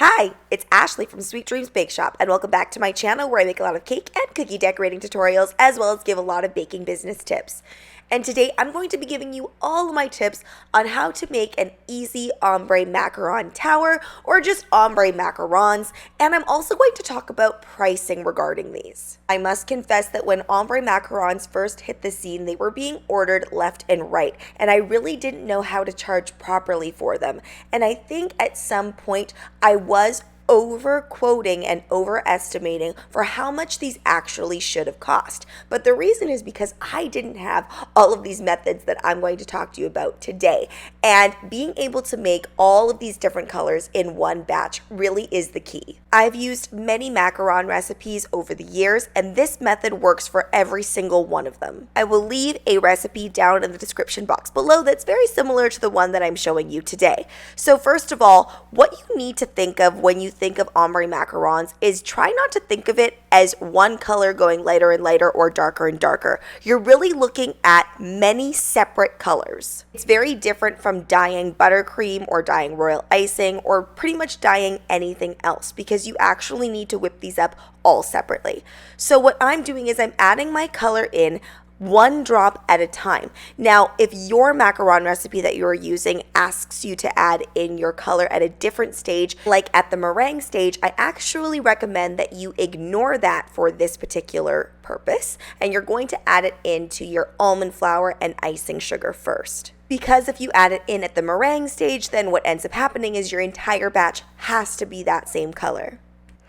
Hi, it's Ashley from Sweet Dreams Bake Shop, and welcome back to my channel where I make a lot of cake and cookie decorating tutorials, as well as give a lot of baking business tips. And today I'm going to be giving you all of my tips on how to make an easy ombre macaron tower, or just ombre macarons, and I'm also going to talk about pricing regarding these. I must confess that when ombre macarons first hit the scene, they were being ordered left and right, and I really didn't know how to charge properly for them. And I think at some point I was over quoting and overestimating for how much these actually should have cost. But the reason is because I didn't have all of these methods that I'm going to talk to you about today. And being able to make all of these different colors in one batch really is the key. I've used many macaron recipes over the years, and this method works for every single one of them. I will leave a recipe down in the description box below that's very similar to the one that I'm showing you today. So first of all, what you need to think of when you think of ombre macarons is try not to think of it as one color going lighter and lighter or darker and darker. You're really looking at many separate colors. It's very different from dyeing buttercream or dyeing royal icing or pretty much dyeing anything else, because you actually need to whip these up all separately. So what I'm doing is I'm adding my color in one drop at a time. Now, if your macaron recipe that you're using asks you to add in your color at a different stage, like at the meringue stage, I actually recommend that you ignore that for this particular purpose, and you're going to add it into your almond flour and icing sugar first. Because if you add it in at the meringue stage, then what ends up happening is your entire batch has to be that same color.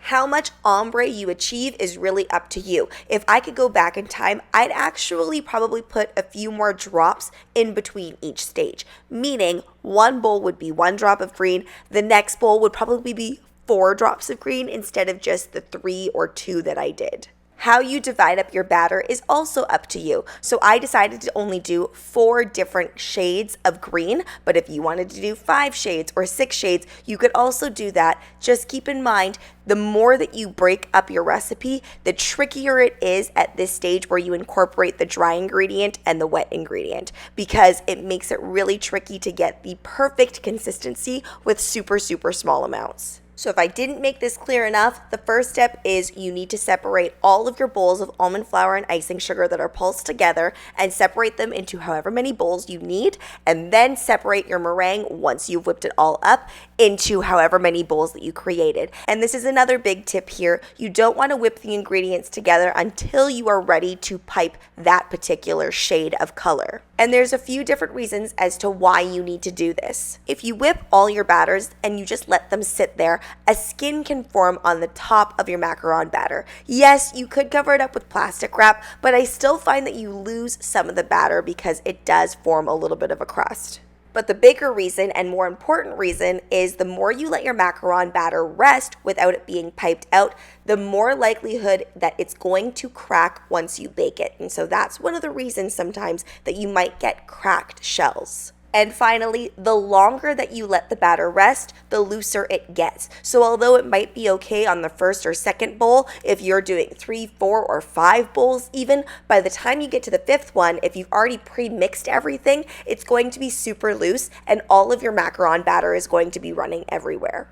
How much ombre you achieve is really up to you. If I could go back in time, I'd actually probably put a few more drops in between each stage, meaning one bowl would be 1 drop of green, the next bowl would probably be 4 drops of green instead of just the 3 or 2 that I did. How you divide up your batter is also up to you. So I decided to only do 4 different shades of green, but if you wanted to do 5 shades or 6 shades, you could also do that. Just keep in mind, the more that you break up your recipe, the trickier it is at this stage where you incorporate the dry ingredient and the wet ingredient, because it makes it really tricky to get the perfect consistency with super small amounts. So if I didn't make this clear enough, the first step is you need to separate all of your bowls of almond flour and icing sugar that are pulsed together and separate them into however many bowls you need, and then separate your meringue once you've whipped it all up into however many bowls that you created. And this is another big tip here. You don't want to whip the ingredients together until you are ready to pipe that particular shade of color. And there's a few different reasons as to why you need to do this. If you whip all your batters and you just let them sit there, a skin can form on the top of your macaron batter. Yes, you could cover it up with plastic wrap, but I still find that you lose some of the batter because it does form a little bit of a crust. But the bigger reason and more important reason is the more you let your macaron batter rest without it being piped out, the more likelihood that it's going to crack once you bake it. And so that's one of the reasons sometimes that you might get cracked shells. And finally, the longer that you let the batter rest, the looser it gets. So although it might be okay on the first or second bowl, if you're doing 3, 4, or 5 bowls even, by the time you get to the 5th one, if you've already pre-mixed everything, it's going to be super loose and all of your macaron batter is going to be running everywhere.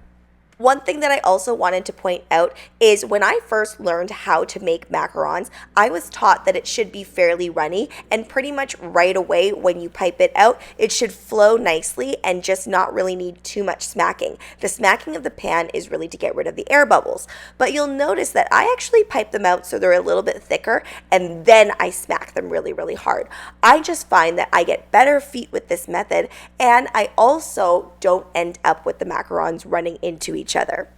One thing that I also wanted to point out is when I first learned how to make macarons, I was taught that it should be fairly runny, and pretty much right away when you pipe it out, it should flow nicely and just not really need too much smacking. The smacking of the pan is really to get rid of the air bubbles, but you'll notice that I actually pipe them out so they're a little bit thicker, and then I smack them really hard. I just find that I get better feet with this method, and I also don't end up with the macarons running into each other.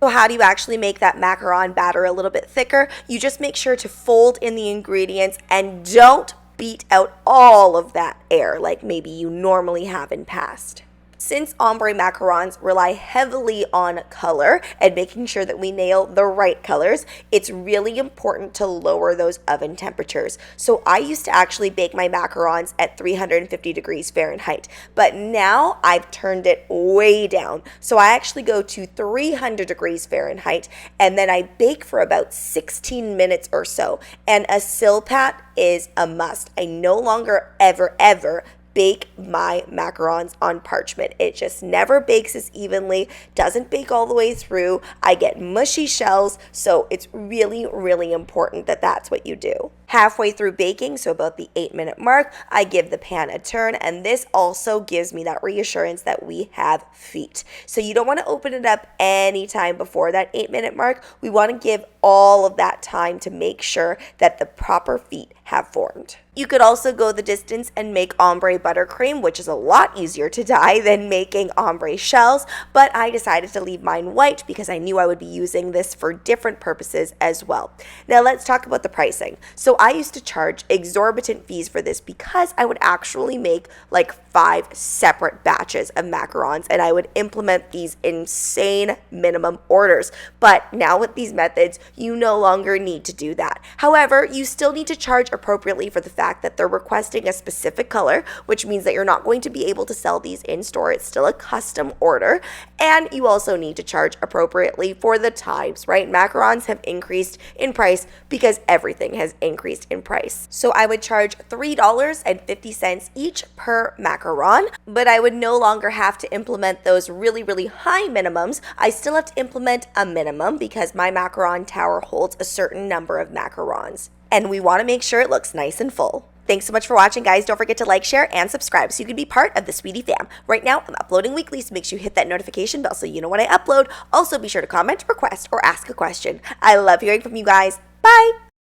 So how do you actually make that macaron batter a little bit thicker? You just make sure to fold in the ingredients and don't beat out all of that air like maybe you normally have in past. Since ombre macarons rely heavily on color and making sure that we nail the right colors, it's really important to lower those oven temperatures. So I used to actually bake my macarons at 350 degrees Fahrenheit, but now I've turned it way down. So I actually go to 300 degrees Fahrenheit, and then I bake for about 16 minutes or so. And a silpat is a must. I no longer ever bake my macarons on parchment. It just never bakes as evenly, doesn't bake all the way through. I get mushy shells, so it's really, really important that that's what you do. Halfway through baking, so about the 8-minute mark, I give the pan a turn, and this also gives me that reassurance that we have feet. So you don't want to open it up anytime before that 8-minute mark. We want to give all of that time to make sure that the proper feet have formed. You could also go the distance and make ombre buttercream, which is a lot easier to dye than making ombre shells, but I decided to leave mine white because I knew I would be using this for different purposes as well. Now let's talk about the pricing. So I used to charge exorbitant fees for this because I would actually make like 5 separate batches of macarons, and I would implement these insane minimum orders. But now with these methods, you no longer need to do that. However, you still need to charge appropriately for the fact that they're requesting a specific color, which means that you're not going to be able to sell these in store. It's still a custom order. And you also need to charge appropriately for the types, right? Macarons have increased in price because everything has increased in price. So I would charge $3.50 each per macaron, but I would no longer have to implement those really, really high minimums. I still have to implement a minimum because my macaron tower holds a certain number of macarons, and we want to make sure it looks nice and full. Thanks so much for watching, guys. Don't forget to like, share, and subscribe so you can be part of the Sweetie fam. Right now, I'm uploading weekly, so make sure you hit that notification bell so you know when I upload. Also, be sure to comment, request, or ask a question. I love hearing from you guys. Bye!